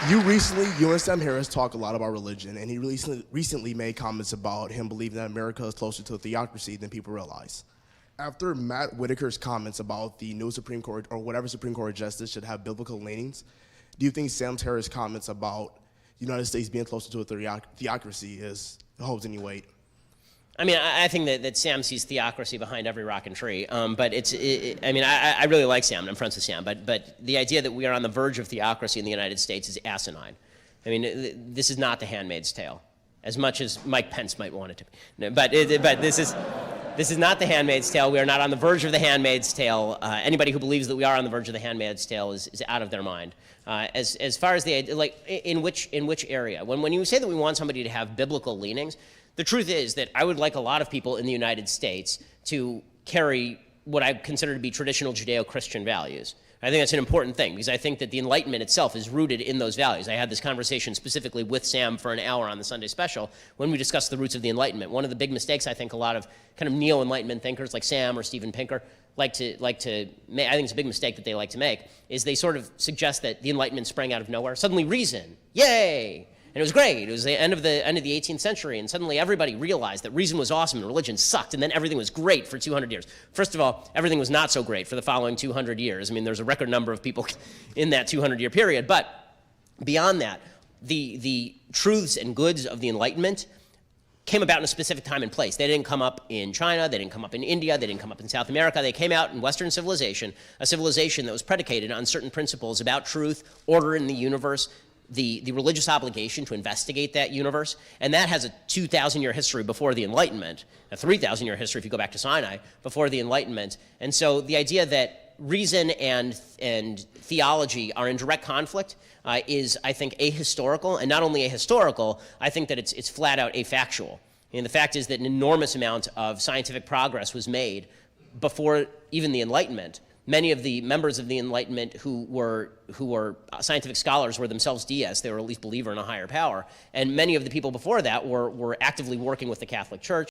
You and Sam Harris talk a lot about religion, and he recently made comments about him believing that America is closer to a theocracy than people realize. After Matt Whitaker's comments about the new Supreme Court, or whatever Supreme Court justice should have biblical leanings, do you think Sam Harris' comments about the United States being closer to a theocracy holds any weight? I mean, I think that Sam sees theocracy behind every rock and tree. But I really like Sam, and I'm friends with Sam. But the idea that we are on the verge of theocracy in the United States is asinine. I mean, this is not The Handmaid's Tale, as much as Mike Pence might want it to be. No, but this is not The Handmaid's Tale. We are not on the verge of The Handmaid's Tale. Anybody who believes that we are on the verge of The Handmaid's Tale is out of their mind. As far as the idea, like in which area? When you say that we want somebody to have biblical leanings, the truth is that I would like a lot of people in the United States to carry what I consider to be traditional Judeo-Christian values. I think that's an important thing because I think that the Enlightenment itself is rooted in those values. I had this conversation specifically with Sam for an hour on the Sunday Special when we discussed the roots of the Enlightenment. One of the big mistakes I think a lot of kind of neo-Enlightenment thinkers like Sam or Steven Pinker like to make, I think it's a big mistake that they like to make, is they sort of suggest that the Enlightenment sprang out of nowhere. Suddenly reason, yay! And it was great. It was the end of the 18th century, and suddenly everybody realized that reason was awesome and religion sucked, and then everything was great for 200 years. First of all, everything was not so great for the following 200 years. I mean, there's a record number of people in that 200-year period. But beyond that, the truths and goods of the Enlightenment came about in a specific time and place. They didn't come up in China, they didn't come up in India, they didn't come up in South America. They came out in Western civilization, a civilization that was predicated on certain principles about truth, order in the universe, the religious obligation to investigate that universe, and that has a 2,000-year history before the Enlightenment, a 3,000-year history if you go back to Sinai, before the Enlightenment. And so the idea that reason and theology are in direct conflict is, I think, ahistorical, and not only ahistorical, I think that it's flat out afactual. And the fact is that an enormous amount of scientific progress was made before even the Enlightenment. Many of the members of the Enlightenment who were scientific scholars were themselves deists. They were at least believer in a higher power. And many of the people before that were actively working with the Catholic Church.